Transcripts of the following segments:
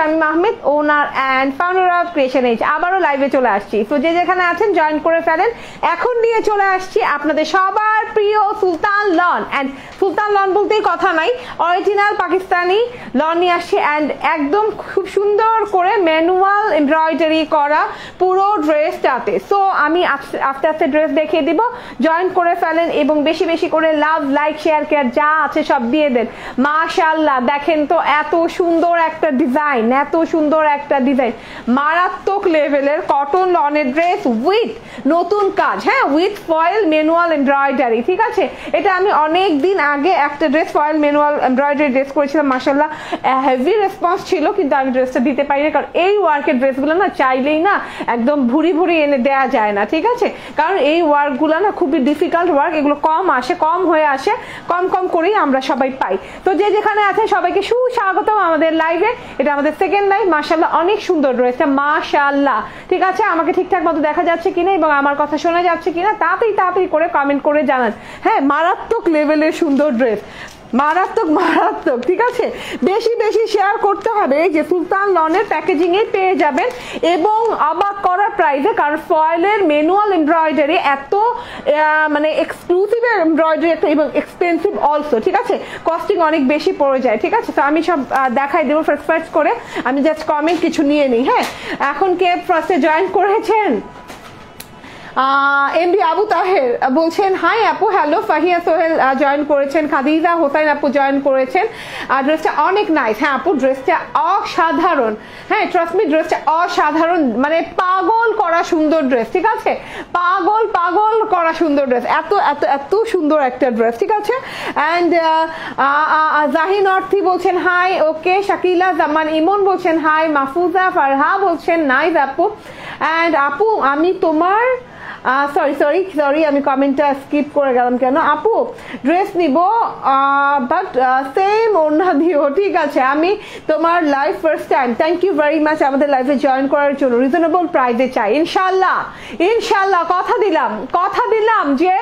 Shamim Ahmed, owner and founder of creation age. আবারও লাইভে চলে আসছি, তো যে যেখানে আছেন জয়েন করে ফেলেন। এখন নিয়ে চলে আসছি আপনাদের সবার প্রিয় সুলতান লন। অ্যান্ড সুলতান লন বলতেই কথা নাই, অরিজিনাল পাকিস্তানি লন নিয়ে আসছি। অ্যান্ড একদম খুব সুন্দর করে ম্যানুয়াল এমব্রয়ডারি করা পুরো ড্রেসটাতে। সো আমি আস্তে আস্তে ড্রেস দেখিয়ে দিব, জয়েন করে ফেলেন এবং বেশি বেশি করে লাভ, লাইক, শেয়ার কেয়ার যা আছে সব দিয়ে দেন। মাশাআল্লাহ, দেখেন তো এত সুন্দর একটা ডিজাইন, এত সুন্দর একটা ডিজাইন, মারাত্মক লেভেলের কটন লনের ড্রেস উইথ নতুন কাজ, হ্যাঁ, উইথ ফয়েল ম্যানুয়াল এমব্রয়ডারি। ঠিক আছে, এটা আমি অনেক দিন আগে একটা dress foil manual embroidery dress করেছিলাম, মাশাআল্লাহ হেভি রেসপন্স ছিল, কিন্তু আমি ড্রেসটা দিতে পারিনি, কারণ এই ওয়ার্কের ড্রেসগুলো না চাইলেই না একদম ভুরি ভুরি এনে দেওয়া যায় না। ঠিক আছে, কারণ এই ওয়ার্কগুলো না খুবই ডিফিকাল্ট ওয়ার্ক, এগুলো কম আসে, কম হয়ে আসে, কম কম করেই আমরা সবাই পাই। তো যে যেখানে আছেন সবাইকে সুস্বাগতম আমাদের লাইভে। এটা আমাদের সেকেন্ড লাইভ। মাশাআল্লাহ অনেক সুন্দর ড্রেসটা, মাশাআল্লাহ। ঠিক আছে, আমাকে ঠিকঠাক মতো দেখা যাচ্ছে কিনা এবং আমার কথা শোনা যাচ্ছে কিনা তাড়াতাড়ি করে কমেন্ট করে জানান। হ্যাঁ, মারাত্মক লেভেলের সুন্দর ড্রেস, মারাত্মক মারাত্মক। ঠিক আছে, বেশি বেশি শেয়ার করতে হবে। এই যে সুলতান লনের প্যাকেজিং এ পেয়ে যাবেন এবং অবাক করার প্রাইসে, কারণ ফয়েলের ম্যানুয়াল এমব্রয়ডারি এত মানে এক্সক্লুসিভ এমব্রয়ডারি এবং এক্সপেন্সিভ অলসো। ঠিক আছে, কস্টিং অনেক বেশি পড়ে যায়। ঠিক আছে, তো আমি সব দেখাই দেবো ফার্স্ট করে। আমি জাস্ট কমেন্ট কিছু নিয়ে নিই। হ্যাঁ, এখন কে ফার্স্টে জয়েন করেছেন? এমডি আবু তাহের বলছেন হাই আপু, হ্যালো। ফাহিয়া সোহেল জয়েন করেছেন, খাদিজা হোসাইন আপু জয়েন করেছেন। ড্রেসটা অনেক নাইস। হ্যাঁ আপু, ড্রেসটা অসাধারণ। হ্যাঁ, ট্রাস্ট মি, ড্রেসটা অসাধারণ, মানে পাগল করা সুন্দর ড্রেস। ঠিক আছে, পাগল করা সুন্দর ড্রেস, এত এত এত সুন্দর একটা ড্রেস। ঠিক আছে, অ্যান্ড জাহিন অর্থী বলছেন হাই, ওকে। শাকিলা জামান ইমন বলছেন হাই। মাহফুজা ফারহা বলছেন নাইস আপু। অ্যান্ড আপু আমি তোমার সরি আমি কমেন্টটা স্কিপ করে গেলাম কেন। আপু ড্রেস নিব বাট সেম ওড়না দিও। ঠিক আছে, আমি তোমার live first time. Thank you very much আমাদের লাইভে জয়েন করার জন্য। রিজনেবল প্রাইসে চাই ইনশাল্লাহ, ইনশাল্লাহ কথা দিলাম যে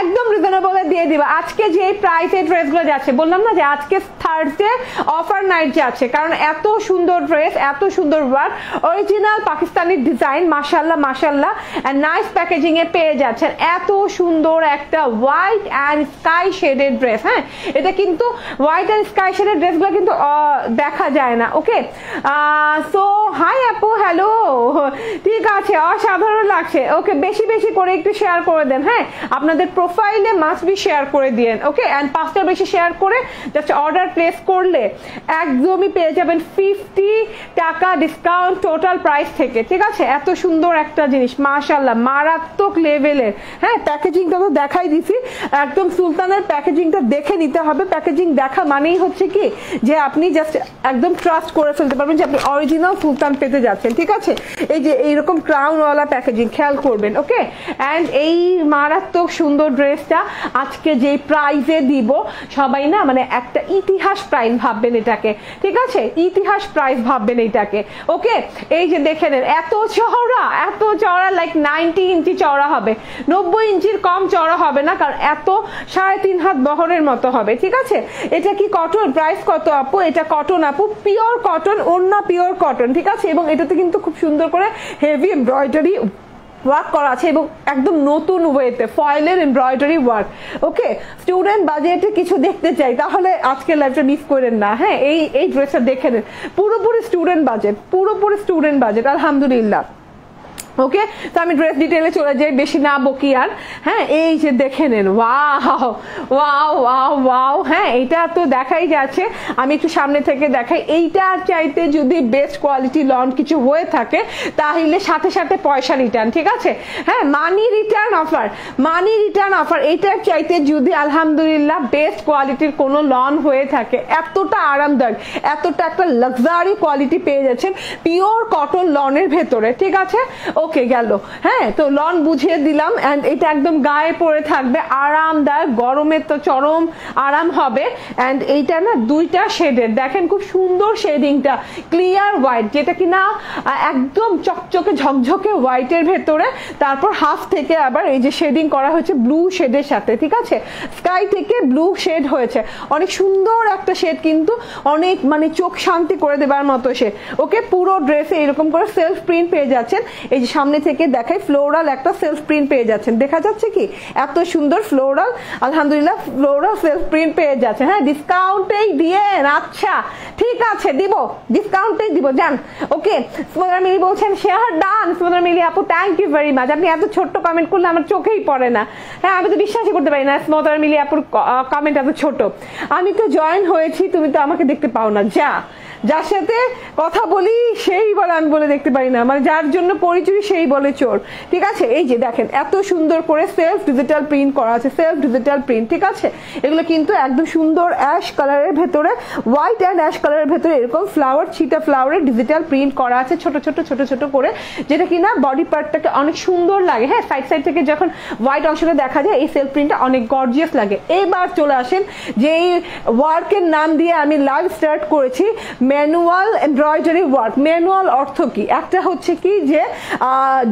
একদম রিজনেবলে দিয়ে দিবা। আজকে যে প্রাইসে ড্রেসগুলো যাচ্ছে, বললাম না যে আজকে থার্সডে অফার নাইট যাচ্ছে, কারণ এত সুন্দর ড্রেস, এত সুন্দর ওয়ার্ক, অরিজিনাল পাকিস্তানি ডিজাইন, মাশাল্লাহ মাশাল্লাহ, এন্ড নাইস প্যাকেজিং এ পেয়ে যাচ্ছেন। এত সুন্দর একটা হোয়াইট অ্যান্ড স্কাই শেডের ড্রেস। হ্যাঁ, এটা কিন্তু হোয়াইট অ্যান্ড স্কাই শেডের ড্রেসগুলো কিন্তু দেখা যায় না। ওকে, সো হাই আপু, হ্যালো। ঠিক আছে, অসাধারণ লাগছে। ওকে, বেশি বেশি করে একটু শেয়ার করে দেন। হ্যাঁ, আপনাদের প্রোফাইলে মাস্ট বি শেয়ার করে দিয়েন। ওকে, অ্যান্ড 5টার বেশি শেয়ার করে জাস্ট অর্ডার প্লেস করলে একদমই পেয়ে যাবেন 50 টাকা ডিসকাউন্ট টোটাল প্রাইস থেকে। ঠিক আছে, এত সুন্দর একটা জিনিস, মাশাআল্লাহ মারাত্মক লেভেলের। হ্যাঁ, প্যাকেজিংটা তো দেখাই দিছি, একদম সুলতানের প্যাকেজিংটা দেখে নিতে হবে। প্যাকেজিং দেখা মানেই হচ্ছে কি যে আপনি জাস্ট একদম ট্রাস্ট করে ফেলতে পারবেন যে আপনি অরিজিনাল সুলতান পেতে যাচ্ছেন। ঠিক আছে, এই যে এইরকম ক্রাউনওয়ালা প্যাকেজিং খেয়াল করবেন। ওকে, অ্যান্ড এই মারাত্মক সুন্দর ড্রেসটা আজকে যে প্রাইজে দিব, সবাই না মানে একটা ইতিহাস প্রাইস ভাববেন এটাকে। ঠিক আছে, ইতিহাস প্রাইস ভাববেন এইটাকে। ওকে, এই যে দেখে নেন, এত চওড়া লাইক 90 ইঞ্চি চওড়া হবে, 90 ইঞ্চির কম চওড়া হবে না, কারণ এত 3.5 হাত বহরের মতো হবে। ঠিক আছে, এটা কি কটন? প্রাইস কত আপু? এটা কটন আপু, পিওর কটন, ওড়না পিওর কটন। ঠিক আছে, এবং এটাতে কিন্তু খুব সুন্দর করে হেভি এমব্রয়ডারি ওয়ার্ক করা আছে এবং একদম নতুন ওয়েতে ফয়েলের এমব্রয়ডারি ওয়ার্ক। ওকে, স্টুডেন্ট বাজেটে কিছু দেখতে চাই তাহলে আজকের লাইভটা মিস করেন না। হ্যাঁ, এই ড্রেসটা দেখে নেন, পুরোপুরি স্টুডেন্ট বাজেট আলহামদুলিল্লাহ। ওকে, তো আমি ড্রেস ডিটেলে চলে যাই, বেশি না বকি আর। হ্যাঁ, এই যে দেখে নেন, ওয়াও ওয়াও ওয়াও ওয়াও। হ্যাঁ, এটা তো দেখাই যাচ্ছে, আমি একটু সামনে থেকে দেখাই। এইটার চাইতে যদি বেস্ট কোয়ালিটি লন কিছু হয়ে থাকে তাহলে সাথে সাথে পয়সা রিটার্ন। ঠিক আছে, হ্যাঁ, মানি রিটার্ন অফার। এইটার চাইতে যদি আলহামদুলিল্লাহ বেস্ট কোয়ালিটির কোনো লন হয়ে থাকে, এতটা আরামদায়ক, এতটা একটা লাক্সারি কোয়ালিটি পেয়ে যাচ্ছেন পিওর কটন লনের ভেতরে। ঠিক আছে, ওকে গেল। হ্যাঁ, তো লন বুঝিয়ে দিলাম এন্ড এটা একদম গায়ে পরে থাকবে, আরামদায়ক, গরমে তো চরম আরাম হবে। এন্ড এইটা না দুইটা শেডের, দেখেন খুব সুন্দর শেডিংটা, ক্লিয়ার হোয়াইট, যেটা কিনা একদম চকচকে ঝকঝকে হোয়াইটের ভেতরে, তারপর হাফ থেকে আবার এই যে শেডিং করা হয়েছে ব্লু শেডের সাথে, ঠিক আছে, স্কাই থেকে ব্লু শেড হয়েছে, অনেক সুন্দর একটা শেড, কিন্তু অনেক মানে চোখ শান্তি করে দেবার মতো শেড। ওকে, পুরো ড্রেসে এরকম করে সেলফ প্রিন্ট পেয়ে যাচ্ছেন, এই যে সামনে থেকে দেখাই ফ্লোরাল একটা সেলফ প্রিন্ট পেয়ে যাচ্ছেন, দেখা যাচ্ছে কি এত সুন্দর ফ্লোরাল, আলহামদুলিল্লাহ ফ্লোরাল সেলফ প্রিন্ট পেয়ে যাচ্ছে। হ্যাঁ, ডিসকাউন্টেই দিয়ে, আচ্ছা ঠিক আছে দিব, ডিসকাউন্টেই দিব, যান। ওকে, স্মোদার মিলি বলছেন শেয়ার ডান। স্মোদার মিলি আপু থ্যাংক ইউ ভেরি মাচ, আপনি এত ছোট্ট কমেন্ট করলে আমার চোখেই পড়ে না। হ্যাঁ, আমি তো বিশ্বাসই করতে পারি না স্মোদার মিলি আপুর কমেন্ট এত ছোট। আমি তো জয়েন হয়েছি, তুমি তো আমাকে দেখতে পাও না, যা, যার সাথে কথা বলি সেই বলে আমি বলে দেখতে পারি না, মানে যার জন্য পরিচয় সেই বলে চোর, ঠিক আছে। এই যে দেখেন এত সুন্দর করে সেলফ ডিজিটাল প্রিন্ট করা আছে, সেলফ ডিজিটাল প্রিন্ট, ঠিক আছে। এগুলো কিন্তু একদম সুন্দর অ্যাশ কালারের ভেতরে, হোয়াইট অ্যান্ড অ্যাশ কালারের ভেতরে এরকম ফ্লাওয়ার, ছিটা ফ্লাওয়ারের ডিজিটাল প্রিন্ট করা আছে ছোট ছোট ছোট ছোট করে, যেটা কিনা বডি পার্টটাকে অনেক সুন্দর লাগে। হ্যাঁ, সাইড সাইড থেকে যখন হোয়াইট অংশটা দেখা যায় এই সেলফ প্রিন্টটা অনেক গর্জিয়াস লাগে। এবার চলে আসেন যে ওয়ার্কের নাম দিয়ে আমি লাইভ স্টার্ট করেছি, ম্যানুয়াল এমব্রয়ডারি ওয়ার্ক। ম্যানুয়াল অর্থ কি? একটা হচ্ছে কি যে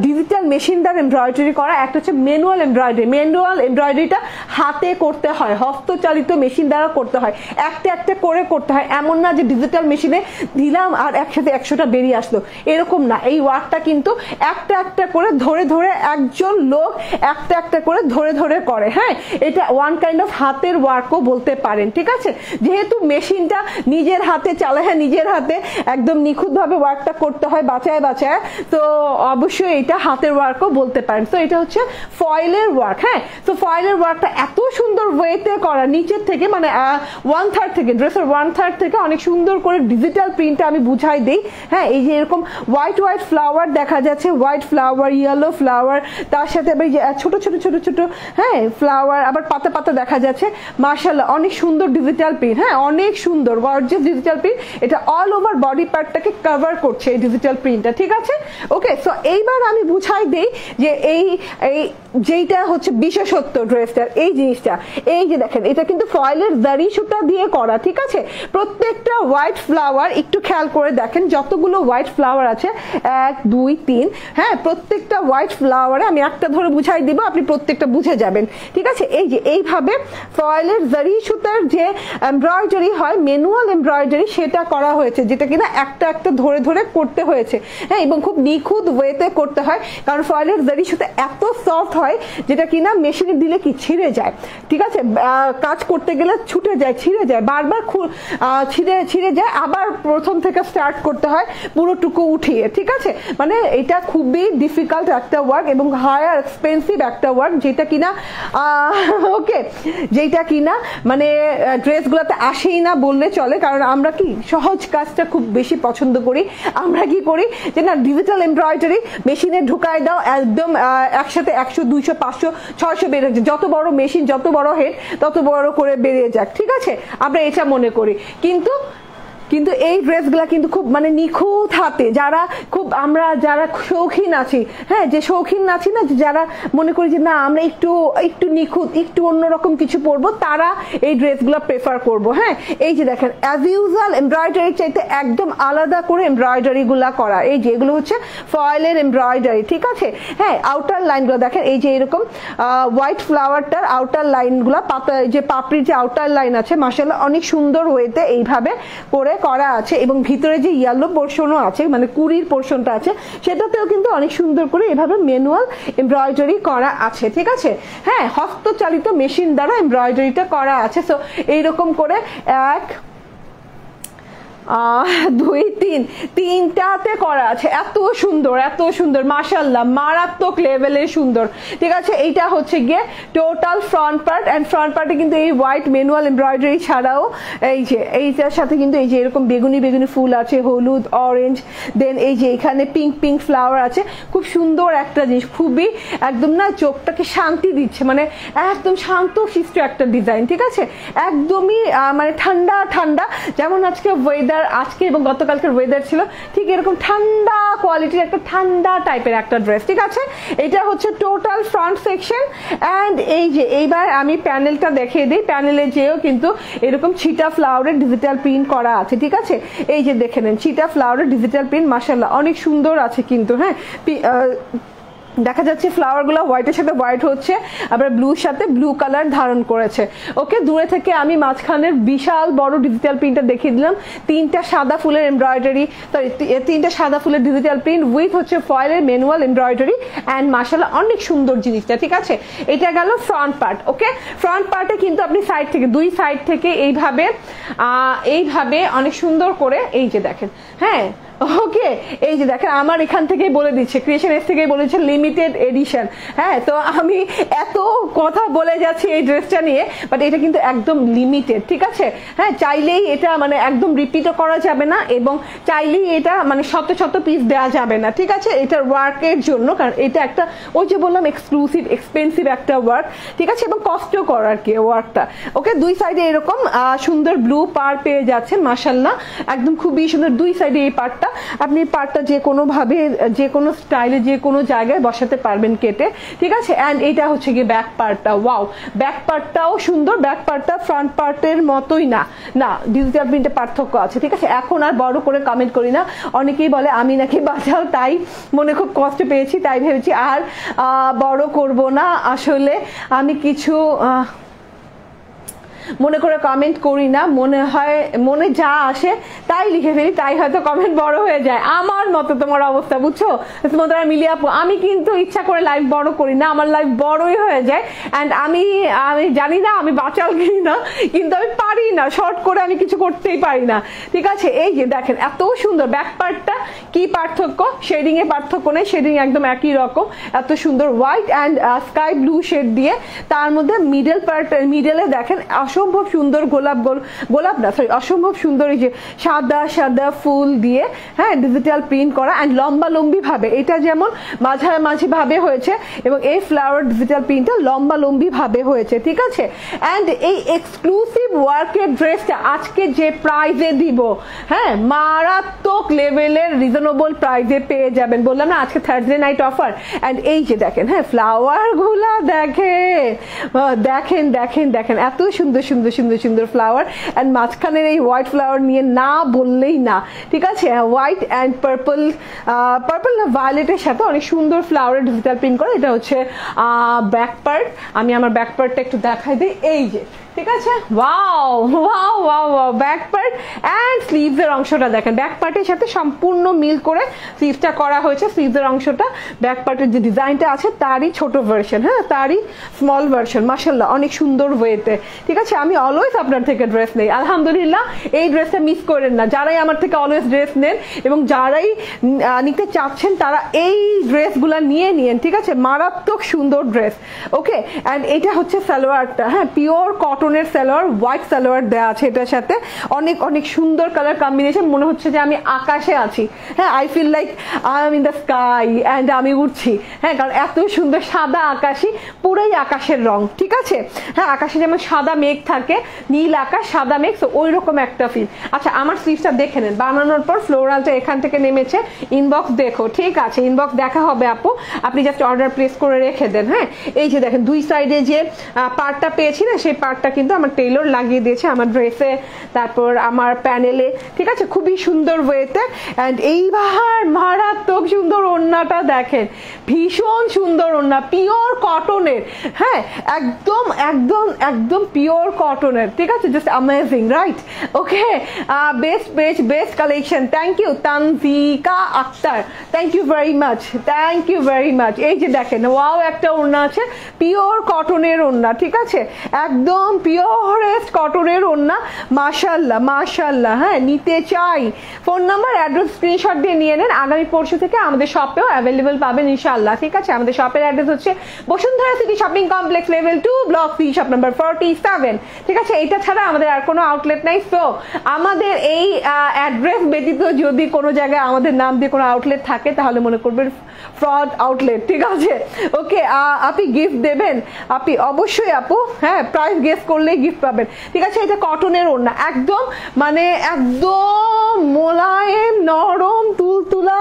ডিজিটাল মেশিন দ্বারা এমব্রয়ডারি করা, একটা হচ্ছে ম্যানুয়াল এমব্রয়ডারি। ম্যানুয়াল এমব্রয়ডারিটা হাতে করতে হয়, হস্তচালিত মেশিন দ্বারা করতে হয়, একটা একটা করে করতে হয়, এমন না যে ডিজিটাল মেশিনে দিলাম আর একসাথে 100টা বেরিয়ে আসলো, এরকম না। এই ওয়ার্কটা কিন্তু একটা একটা করে ধরে ধরে একজন লোক একটা একটা করে ধরে ধরে করে। হ্যাঁ, এটা ওয়ান কাইন্ড অফ হাতের ওয়ার্কও বলতে পারেন, ঠিক আছে। যেহেতু মেশিনটা নিজের হাতে চালায়, হ্যাঁ নিজের হাতে একদম নিখুঁতভাবে ওয়ার্কটা করতে হয় বাঁচায় বাঁচায়, তো অবশ্যই এটা হাতের ওয়ার্কও বলতে পারেন। তো এটা হচ্ছে ফয়েলের ওয়ার্ক। হ্যাঁ, তো ফয়েলের ওয়ার্কটা এত সুন্দর ওয়েতে করা, নিচের থেকে মানে 1/3 থেকে, ড্রেসের 1/3 থেকে অনেক সুন্দর করে ডিজিটাল প্রিন্টটা আমি বুঝাই দিই। হ্যাঁ, এই যে এরকম হোয়াইট হোয়াইট ফ্লাওয়ার দেখা যাচ্ছে, হোয়াইট ফ্লাওয়ার, ইয়েলো ফ্লাওয়ার, তার সাথে আবার ছোট ছোট ছোট ছোট হ্যাঁ ফ্লাওয়ার, আবার পাতা পাতা দেখা যাচ্ছে, মাশাআল্লাহ অনেক সুন্দর ডিজিটাল প্রিন্ট। হ্যাঁ, অনেক সুন্দর গর্জিয়াস ডিজিটাল প্রিন্ট, এটা অল ওভার বডি পার্টটাকে কভার করছে এই ডিজিটাল প্রিন্টটা, ঠিক আছে। ওকে, সো এইবার আমি বুঝাই দেই যে এই যেইটা হচ্ছে বিশেষত্ব ড্রেসটার, এই জিনিসটা, এই যে দেখেন এটা কিন্তু ফয়েলের জারি সুতা দিয়ে করা, ঠিক আছে। প্রত্যেকটা হোয়াইট ফ্লাওয়ার একটু খেয়াল করে দেখেন, যতগুলো হোয়াইট ফ্লাওয়ার আছে 1 2 3, হ্যাঁ প্রত্যেকটা হোয়াইট ফ্লাওয়ারে আমি একটা ধরে বুঝাই দিব, আপনি প্রত্যেকটা বুঝে যাবেন, ঠিক আছে। এই যে এইভাবে ফয়েলের জারি সুতার যে এমব্রয়ডারি হয়, ম্যানুয়াল এমব্রয়ডারি, সেটা করা হয়েছে, যেটা কিনা একটা একটা ধরে ধরে করতে হয়েছে। হ্যাঁ, এবং খুব নিখুঁত ওয়েতে করতে হয়, কারণ ফয়েলের জারি সুতা এত সফট হয় যেটা কিনা মেশিনে দিলে কি ছিঁড়ে যায়, ঠিক আছে। কাজ করতে গেলে ছুটে যায়, ছিঁড়ে যায়, বারবার ছিঁড়ে যায়, আবার প্রথম থেকে স্টার্ট করতে হয় পুরোটুকু উঠিয়ে, ঠিক আছে। মানে এটা খুবই ডিফিকাল্ট একটা ওয়ার্ক এবং হায়ার এক্সপেন্সিভ একটা ওয়ার্ক, যেটা কিনা ওকে, যেটা কিনা মানে ড্রেসগুলোতে আসেই না বললে চলে, কারণ আমরা কি সহজ কাজটা খুব বেশি পছন্দ করি। আমরা কি করি যে না, ডিজিটাল এমব্রয়ডারি মেশিনে ঢুকায় দাও, একদম একসাথে 100 200 500 600 বেড়ে যায়, যত বড় মেশিন যত বড় হেড তত বড় করে বেরিয়ে যাক, ঠিক আছে, আমরা এটা মনে করি। কিন্তু এই ড্রেসগুলা কিন্তু খুব মানে নিখুঁত হাতে, যারা খুব আমরা যারা শৌখিন আছি, হ্যাঁ যে শৌখিন আছি না, যারা মনে করি যে না আমরা একটু নিখুঁত, একটু অন্যরকম কিছু পরবো, তারা এই ড্রেসগুলো প্রেফার করবো। হ্যাঁ, এই যে দেখেন অ্যাজ ইউজুয়াল এমব্রয়ডারি চাইতে একদম আলাদা করে এমব্রয়ডারি গুলা করা, এই যে এগুলো হচ্ছে ফয়েলের এমব্রয়ডারি, ঠিক আছে। হ্যাঁ, আউটার লাইনগুলো দেখেন, এই যে এরকম হোয়াইট ফ্লাওয়ারটার আউটার লাইনগুলো, পাতা যে পাপড়ির যে আউটার লাইন আছে, মাশাআল্লাহ অনেক সুন্দর ওয়েতে এইভাবে করে করা আছে, এবং ভিতরে যে ইয়েলো পোরশনও আছে, মানে কুড়ির পোরশনটা আছে, সেটাতেও কিন্তু অনেক সুন্দর করে এভাবে ম্যানুয়াল এমব্রয়ডারি করা আছে, ঠিক আছে। হ্যাঁ, হস্তচালিত মেশিন দ্বারা এমব্রয়ডারিটা করা আছে। সো এইরকম করে 1 2 3 তিনটাতে করা আছে, এত সুন্দর মাশাআল্লাহ, মারাত্মক লেভেলের সুন্দর, ঠিক আছে। এইটা হচ্ছে গিয়ে total front part, and front পার্টে কিন্তু এই হোয়াইট ম্যানুয়াল এমব্রয়ডারি ছাড়াও এই যে এইটার সাথে কিন্তু এই যে এরকম বেগুনি বেগুনি ফুল আছে, হলুদ অরেঞ্জ, দেন এই যে এখানে পিঙ্ক ফ্লাওয়ার আছে, খুব সুন্দর একটা জিনিস, খুবই একদম না চোখটাকে শান্তি দিচ্ছে, মানে একদম শান্ত শিষ্ট একটা ডিজাইন, ঠিক আছে। একদমই মানে ঠান্ডা ঠান্ডা, যেমন আজকে ওয়েদার ওয়েদার আজকে এবং গতকালকের ওয়েদার ছিল ঠিক এরকম ঠান্ডা কোয়ালিটির একটা ঠান্ডা টাইপের একটা ড্রেস, ঠিক আছে। এটা হচ্ছে টোটাল ফ্রন্ট সেকশন। অ্যান্ড এই যে এইবার আমি প্যানেলটা দেখিয়ে দিই, প্যানেলে যেও কিন্তু এরকম ছিটা ফ্লাওয়ারের ডিজিটাল প্রিন্ট করা আছে, ঠিক আছে। এই যে দেখে নেন ছিটা ফ্লাওয়ারের ডিজিটাল প্রিন্ট, মাশাআল্লাহ অনেক সুন্দর আছে কিন্তু। হ্যাঁ, দেখা যাচ্ছে ফ্লাওয়ারগুলো হোয়াইটের সাথে হোয়াইট হচ্ছে, আবার ব্লুর সাথে ব্লু কালার ধারণ করেছে। ওকে, দূরে থেকে আমি মাঝখানের বিশাল বড় ডিজিটাল প্রিন্টটা দেখিয়ে দিলাম। 3টা সাদা ফুলের এমব্রয়ডারি, সরি 3টা সাদা ফুলের ডিজিটাল প্রিন্ট উইথ হচ্ছে ফয়েলের ম্যানুয়াল এমব্রয়ডারি। অ্যান্ড মাশাআল্লাহ অনেক সুন্দর জিনিসটা, ঠিক আছে। এটা গেল ফ্রন্ট পার্ট। ওকে, ফ্রন্ট পার্টে কিন্তু আপনি সাইড থেকে, দুই সাইড থেকে এইভাবে অনেক সুন্দর করে এই যে দেখেন। হ্যাঁ, ওকে, এই যে দেখেন আমার এখান থেকেই বলে দিচ্ছে, ক্রিয়েশন এস থেকেই বলেছে লিমিটেড এডিশন। হ্যাঁ, তো আমি এত কথা বলে যাচ্ছি এই ড্রেসটা নিয়ে, বাট এটা কিন্তু একদম লিমিটেড, ঠিক আছে। হ্যাঁ, চাইলেই এটা মানে একদম রিপিটও করা যাবে না, এবং চাইলেই এটা মানে শত শত পিস দেওয়া যাবে না, ঠিক আছে। এটার ওয়ার্কের জন্য, কারণ এটা একটা ওই যে বললাম এক্সক্লুসিভ এক্সপেন্সিভ একটা ওয়ার্ক, ঠিক আছে, এবং কষ্টও কর আর কি ওয়ার্কটা। ওকে, দুই সাইডে এরকম সুন্দর ব্লু পার পেয়ে যাচ্ছেন, মাশাআল্লাহ একদম খুবই সুন্দর। দুই সাইডে এই পার্টটা আপনি পার্টটা যে কোনো ভাবে যে কোনো স্টাইলে যে কোনো জায়গায় বসাতে পারবেন কেটে, ঠিক আছে। অ্যান্ড এটা হচ্ছে গিয়ে ব্যাক পার্টটা, ওয়াও ব্যাক পার্টটাও সুন্দর। ব্যাক পার্টটা ফ্রন্ট পার্টের মতোই না, না ডিজিটাল প্রিন্টে পার্থক্য আছে, ঠিক আছে। এখন আর বড় করে কমেন্ট করি না, অনেকেই বলে আমি নাকি বাঁচাও, তাই মনে খুব কষ্ট পেয়েছি, তাই ভেবেছি আর বড় করব না। আসলে আমি কিছু মনে করে কমেন্ট করি না, মনে হয় মনে যা আসে তাই লিখে ফেলি, তাই হয়তো কমেন্ট বড় হয়ে যায়। আমার মতো তোমার অবস্থা, বুঝছো তোমাদের মিলিয়ে আপু। আমি কিন্তু ইচ্ছা করে লাইভ বড় করি না, আমার লাইভ বড়ই হয়ে যায়। অ্যান্ড আমি জানি না আমি বাঁচাল কিনি না, কিন্তু আমি পারি না, শর্ট করে আমি কিছু করতেই পারি না, ঠিক আছে। এই যে দেখেন এত সুন্দর ব্যাক পার্টটা, কি পার্থক্য, শেডিং এ পার্থক্য নেই, শেডিং একদম একই রকম, এত সুন্দর white and sky blue shade দিয়ে, তার মধ্যে মিডল পার্ট, মিডলে দেখেন অসম্ভব সুন্দর গোলাপ না সরি অসম্ভব সুন্দর এই যে সাদা সাদা ফুল দিয়ে, হ্যাঁ ডিজিটাল প্রিন্ট করা অ্যান্ড লম্বা লম্বি ভাবে, এটা যেমন মাঝামাঝি ভাবে হয়েছে এবং এই ফ্লাওয়ার ডিজিটাল প্রিন্টটা লম্বা লম্বি ভাবে হয়েছে, ঠিক আছে। অ্যান্ড এই এক্সক্লুসিভ ওয়ার্কের ড্রেসটা আজকে যে প্রাইজে দিব, হ্যাঁ মারাত্মক লেভেলের রিজনেবল প্রাইজে পেয়ে যাবেন, বললাম না আজকে থার্সডে নাইট অফার। অ্যান্ড এই যে দেখেন, হ্যাঁ ফ্লাওয়ার গুলা দেখেন দেখেন দেখেন এত সুন্দর সুন্দর সুন্দর সুন্দর ফ্লাওয়ার। অ্যান্ড মাঝখানের এই হোয়াইট ফ্লাওয়ার নিয়ে না বললেই না, ঠিক আছে। হোয়াইট অ্যান্ড পার্পল না ভায়োলেটের সাথে অনেক সুন্দর ফ্লাওয়ারের ডিজিটাল প্রিন্ট করে। এটা হচ্ছে ব্যাক পার্ট, আমি আমার ব্যাক পার্টটা একটু দেখাই দিই, এই যে ঠিক আছে। Wow wow wow wow back part and sleeves এর অংশটা দেখেন, ব্যাক পার্টের সাথে সম্পূর্ণ মিল করে স্লিভসটা করা হয়েছে। স্লিভস এর অংশটা ব্যাক পার্টের যে ডিজাইনটা আছে তারই ছোট ভার্সন, হ্যাঁ তারই স্মল ভার্সন, মাশাআল্লাহ অনেক সুন্দর ওয়েতে, ঠিক আছে। আমি অলওয়েজ আপনার থেকে ড্রেস নেই, আলহামদুলিল্লাহ এই ড্রেসটা মিস করেন না। যারাই আমার থেকে অলওয়েজ ড্রেস নেন এবং যারাই নিতে চাচ্ছেন তারা এই ড্রেসগুলো নিয়ে নিন, ঠিক আছে। মারাত্মক সুন্দর ড্রেস, ওকে। অ্যান্ড এটা হচ্ছে সালোয়ারটা, হ্যাঁ পিওর কটনের সালোয়ার, হোয়াইট সালোয়ার দেওয়া আছে এটার সাথে, অনেক অনেক সুন্দর কালার কম্বিনেশন, মনে হচ্ছে যে আমি আকাশে আছি, হ্যাঁ I feel like I am in the sky and আমি উঠছি, হ্যাঁ কারণ এত সুন্দর সাদা আকাশি, পুরোই আকাশের রং, ঠিক আছে। হ্যাঁ আকাশে যেমন সাদা মেঘ থাকে, নীল আকাশ সাদা মেঘ, তো ওই রকম একটা ফিল। আচ্ছা আমার স্লিভসটা দেখে নেন, বানানোর পর ফ্লোরালটা এখান থেকে নেমেছে, ইনবক্স দেখো, ঠিক আছে ইনবক্স দেখা হবে আপু, আপনি জাস্ট অর্ডার প্লেস করে রেখে দেন। হ্যাঁ এই যে দেখেন দুই সাইডে যে পার্টটা পেয়েছি না, সেই পার্টটা কিন্তু আমার টেইলর লাগিয়ে দিয়েছে আমার ড্রেসে, তারপর আমার প্যানেলে, ঠিক আছে খুবই সুন্দর ওয়েতে। অ্যান্ড এইবার মারাত্মক সুন্দর ওড়নাটা দেখেন, ভীষণ সুন্দর ওড়না, পিওর কটনের, হ্যাঁ একদম একদম একদম পিওর কটনের, ঠিক আছে, just amazing right. Okay best best best collection, thank you Tanjika Akter, thank you very much, thank you very much. এই যে দেখেন ওয়াও একটা ওড়না আছে, পিওর কটনের ওড়না, ঠিক আছে একদম পিওরেস্ট কটনের ওড়না, মাশাআল্লাহ মাশাআল্লাহ। হ্যাঁ নিতে চাই, ফোন নাম্বার অ্যাড্রেস স্ক্রিনশট দিয়ে নিয়ে নেন, আগামী পরশু থেকে আমাদের শপেও অ্যাভেলেবেল পাবেন ইনশাআল্লাহ, ঠিক আছে। আমাদের শপের অ্যাড্রেস হচ্ছে Bashundhara city shopping complex level 2 block 3 shop number 47, ঠিক আছে। এটা ছাড়া আমাদের আর কোনো আউটলেট নাই। সো আমাদের এই অ্যাড্রেস ব্যতীত যদি কোনো জায়গায় আমাদের নাম দিয়ে কোনো আউটলেট থাকে তাহলে মনে করবেন ফ্রড আউটলেট, ঠিক আছে। ওকে আপনি গিফট দেবেন, আপনি অবশ্যই আপু, হ্যাঁ প্রাইস গেস করলে গিফট পাবেন, ঠিক আছে। এটা কটনের ওড়না, একদম মানে একদম মোলায়েম নরম তুলতুলা,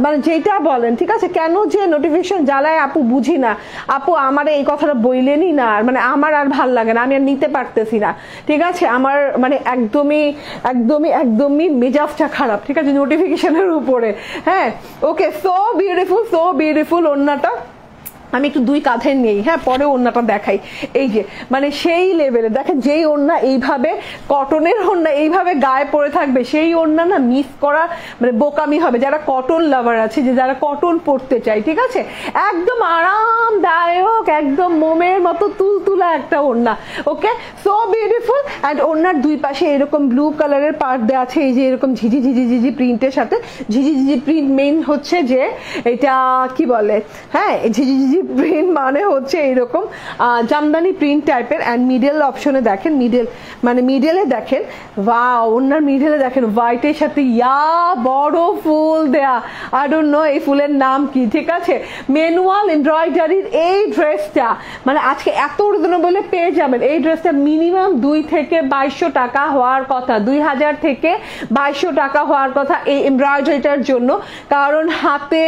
মানে যেটা বলেন, ঠিক আছে। কেন যে নোটিফিকেশন জ্বালায় আপু বুঝি না। আপু আমার এই কথাটা বইলেনই না, মানে আমার আর ভাল লাগে না, আমি আর নিতে পারতেছি না, ঠিক আছে। আমার মানে একদমই একদমই একদমই মেজাজটা খারাপ, ঠিক আছে, নোটিফিকেশনের উপরে। হ্যাঁ, ওকে, সো বিউটিফুল ওড়নাটা আমি একটু দুই কাঁধে নেই, হ্যাঁ, পরে ওড়নাটা দেখাই। এই যে মানে সেই লেভেলে দেখেন, যেই ওড়না এইভাবে কটনের ওড়না এইভাবে গায়ে পরে থাকবে, সেই ওড়না না মিস করা মানে বোকামি হবে। যারা কটন লাভার আছে, যে যারা কটন পরতে চায়, ঠিক আছে, একদম আরামদায়ক, একদম মোমের মতো তুলতুলা একটা ওড়না। ওকে, সো বিউটিফুল। অ্যান্ড ওড়নার দুই পাশে এরকম ব্লু কালারের পার্ট দেওয়া আছে, এই যে এরকম ঝিঝি প্রিন্টের সাথে। ঝিঝি প্রিন্ট মেইন হচ্ছে যে এটা কি বলে, হ্যাঁ, ঝিঝি প্রিন্ট মানে হচ্ছে এইরকম জামদানি প্রিন্ট টাইপের। অ্যান্ড মিডল অপশনে দেখেন, মিডলে দেখেন, ওয়াও, ওনার মিডলে দেখেন হোয়াইটের সাথে বড় ফুল দেয়া, আই ডোন্ট নো এই ফুলের নাম কি, ঠিক আছে। ম্যানুয়াল এমব্রয়ডারির এই ড্রেসটা মানে আজকে এত রিজনেবল পেয়ে যাবেন। এই ড্রেসটা মিনিমাম 2 থেকে 2200 টাকা হওয়ার কথা, 2000 থেকে 2200 টাকা হওয়ার কথা এই এমব্রয়ডারিটার জন্য, কারণ হাতে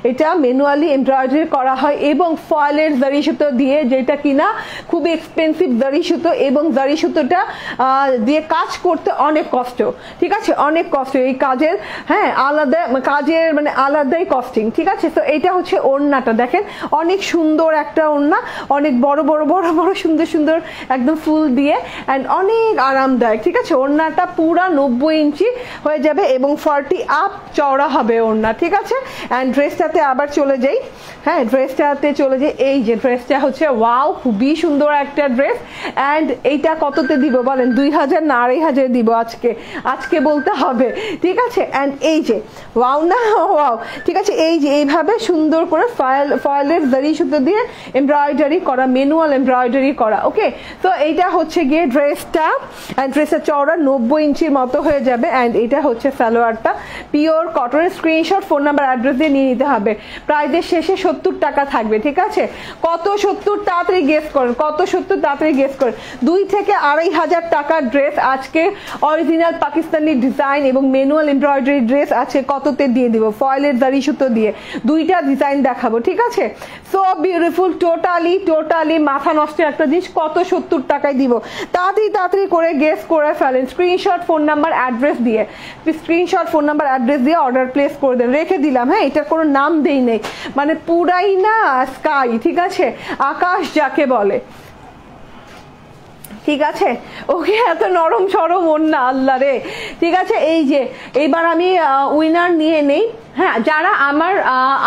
এটা ম্যানুয়ালি এমব্রয়ডারি করা হয় এবং ফয়েলের জারি সুতো দিয়ে, যেটা কিনা খুবই এক্সপেন্সিভ জারি সুতো, এবং জারি সুতোটা দিয়ে কাজ করতে অনেক কষ্ট, ঠিক আছে, অনেক কষ্ট এই কাজের, হ্যাঁ, আলাদা কাজের মানে আলাদাই কস্টিং, ঠিক আছে। তো এটা হচ্ছে ওড়নাটা দেখেন, অনেক সুন্দর একটা ওড়না, অনেক বড় সুন্দর একদম ফুল দিয়ে, অ্যান্ড অনেক আরামদায়ক, ঠিক আছে। ওড়নাটা পুরা 90 ইঞ্চি হয়ে যাবে এবং 40 আপ চওড়া হবে ওড়না, ঠিক আছে। অ্যান্ড ড্রেসটাতে আবার চলে যাই, হ্যাঁ, ড্রেসটাতে চলে যাই। এই যে ড্রেসটা হচ্ছে ওয়াও, খুবই সুন্দর একটা ড্রেস। অ্যান্ড এইটা কততে দিব বলেন? 2000 না 2500 দিব আজকে বলতে হবে, ঠিক আছে। অ্যান্ড এই যে ওয়াও না ওয়াও, ঠিক আছে, এই যে এইভাবে সুন্দর করে ফয়েলের জারি সুতো দিয়ে এমব্রয়ডারি করা, ম্যানুয়াল এমব্রয়ডারি করা। ওকে, তো এইটা হচ্ছে গিয়ে ড্রেসটা, অ্যান্ড ড্রেসের চওড়া 90 ইঞ্চির মতো হয়ে যাবে। অ্যান্ড এটা হচ্ছে সালোয়ারটা, পিওর কটনের। স্ক্রিনশট, ফোন নাম্বার, অ্যাড্রেস দিয়ে নিয়ে নিতে হবে। প্রাইজের শেষে 70 টাকা থাকবে, ঠিক আছে। কত 70? তাড়াতাড়ি গেস করেন, কত 70? তাড়াতাড়ি গেস করেন। 2 থেকে 2500 টাকার ড্রেস আজকে অরিজিনাল পাকিস্তানি ডিজাইন এবং ম্যানুয়াল এমব্রয়ডারি ড্রেস আছে, কততে দিয়ে দিব? ফয়েলের জারি সুতো দিয়ে দুইটা ডিজাইন দেখাবো, ঠিক আছে। সো বিউটিফুল, টোটালি মাথা নষ্ট একটা জিনিস। কত 70 টাকায় দিব? তাড়াতাড়ি করে গেস করে ফেলেন। স্ক্রিনশট, ফোন নাম্বার, অ্যাড্রেস দিয়ে অর্ডার প্লেস করে দেন। রেখে দিলাম, হ্যাঁ, এটার কোনো নাম দেই নেই, মানে পুরাই না স্কাই, ঠিক আছে, আকাশ যাকে বলে, ঠিক আছে। ওকে, এত নরম সরম ওড়না, আল্লাহ রে, ঠিক আছে। এই যে এইবার আমি উইনার নিয়ে নেই, হ্যাঁ, যারা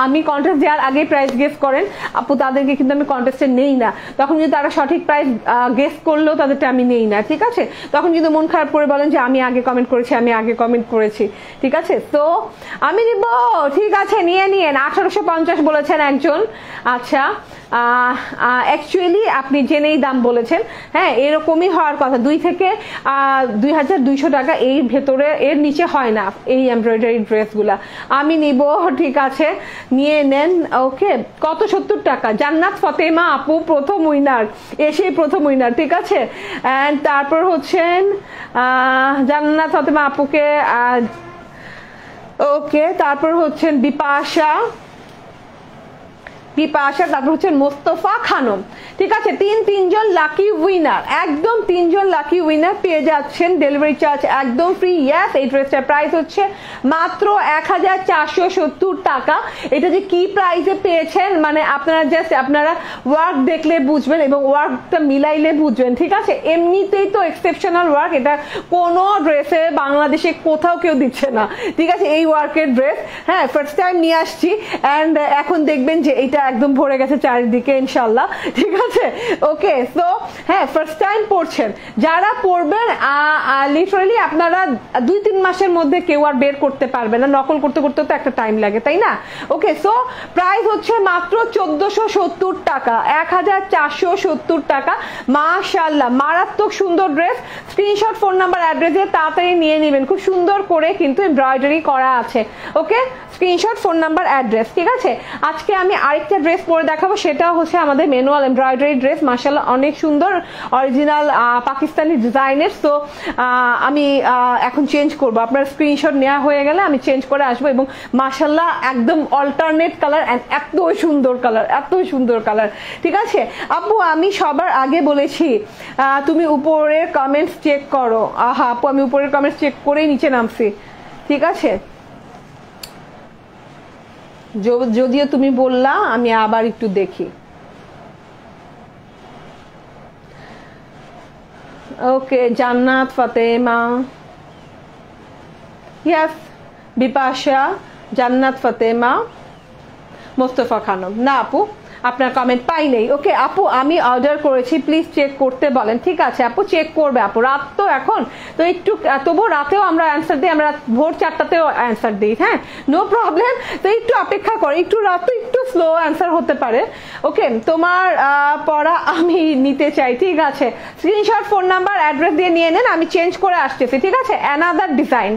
আমি কন্টেস্ট দেওয়ার আগে প্রাইস গেস করেন আপু, তাদেরকে কিন্তু আমি কন্টেস্টে নেই না। তখন যদি তারা সঠিক প্রাইস গেস করলেও তাদেরটা আমি নেই না, ঠিক আছে। তখন কিন্তু মন খারাপ করে বলেন যে আমি আগে কমেন্ট করেছি, ঠিক আছে। তো আমি নিব, ঠিক আছে, নিয়ে নিয়েন। 1850 বলেছেন একজন, আচ্ছা, অ্যাকচুয়ালি আপনি জেনেই দাম বলেছেন, হ্যাঁ, এরকমই হওয়ার কথা। 2 থেকে 2200 টাকা, এর ভেতরে এর নিচে হয় না এই এমব্রয়ডারি ড্রেসগুলা। আমি নিব, ঠিক আছে, নিয়ে নেন। ওকে, কত 70 টাকা। জান্নাত ফাতেমা আপু প্রথম উইনার, ঠিক আছে। অ্যান্ড তারপর হচ্ছেন জান্নাত ফাতেমা আপুকে, ওকে, তারপর হচ্ছেন বিপাশা, তারপর হচ্ছেন মোস্তফা খানম, ঠিক আছে। তিনজন লাকি উইনার, একদম 3জন লাকি উইনার পেয়ে যাচ্ছেন ডেলিভারি চার্জ একদম ফ্রি। ইয়েস, এই ড্রেসটার প্রাইস হচ্ছে মাত্র 1470 টাকা। এটা যে কি প্রাইসে পেয়েছেন মানে আপনারা ওয়ার্ক দেখলে বুঝবেন এবং ওয়ার্কটা মিলাইলে বুঝবেন, ঠিক আছে। এমনিতেই তো এক্সেপশনাল ওয়ার্ক, এটা কোনো ড্রেসে বাংলাদেশে কোথাও কেউ দিচ্ছে না, ঠিক আছে, এই ওয়ার্কের ড্রেস। হ্যাঁ, ফার্স্ট টাইম নিয়ে আসছি, অ্যান্ড এখন দেখবেন যে এটা একদম ভরে গেছে চারিদিকে, ইনশাল্লাহ, ঠিক আছে। ওকে, সো হ্যাঁ, ফার্স্ট টাইম পড়ছেন, যারা পড়বেন লিটারালি আপনারা 2-3 মাসের মধ্যে কেউ আর বের করতে পারবে না, নকল করতে তো একটা টাইম লাগে, তাই না। ওকে, সো প্রাইস হচ্ছে মাত্র 1470 টাকা, 1470 টাকা। মাশাআল্লাহ, মারাত্মক সুন্দর dress. Screenshot, phone number, address দিয়ে তাড়াতাড়ি নিয়ে নেবেন। খুব সুন্দর করে কিন্তু এমব্রয়ডারি করা আছে। ওকে, স্ক্রিনশট, ফোন নাম্বার, অ্যাড্রেস, ঠিক আছে। আজকে আমি আরেকটা আরেকটা ড্রেস পরে দেখাবো, সেটাও হচ্ছে আমাদের ম্যানুয়াল এমব্রয়ডারি ড্রেস, মাশাআল্লাহ অনেক সুন্দর, অরিজিনাল পাকিস্তানি ডিজাইনের। তো আমি এখন চেঞ্জ করব, আপনার স্ক্রিনশট নেওয়া হয়ে গেলে আমি চেঞ্জ করে আসবো। এবং মাশাআল্লাহ একদম অল্টারনেট কালার, এত সুন্দর কালার, এত সুন্দর কালার। ঠিক আছে আপু, আমি সবার আগে বলেছি তুমি উপরের কমেন্টস চেক করো। আহা আপু, আমি উপরের কমেন্টস চেক করেই নিচে নামছি। ঠিক আছে, যদিও তুমি বললা, আমি আবার একটু দেখি। ওকে, জান্নাত ফাতেমা, ইয়াস, বিপাশা, জান্নাত ফাতেমা, মোস্তফা খানম। না আপু, আপনার কমেন্ট পাই নেই। ওকে আপু, আমি অর্ডার করেছি, প্লিজ চেক করতে বলেন। ঠিক আছে আপু, চেক করবে আপু, রাত তো এখন, তো একটু তবুও রাতেও আমরা অ্যান্সার দিই, আমরা ভোর 4টাতেও অ্যান্সার দিই। হ্যাঁ, নো প্রবলেম, তো একটু অপেক্ষা করো, একটু রাত তো একটু স্লো অ্যান্সার হতে পারে। ওকে, তোমার পড়া আমি নিতে চাই। ঠিক আছে, স্ক্রিনশট, ফোন নাম্বার, অ্যাড্রেস দিয়ে নিয়ে নেন, আমি চেঞ্জ করে আসতেছি। ঠিক আছে, অ্যানাদার ডিজাইন।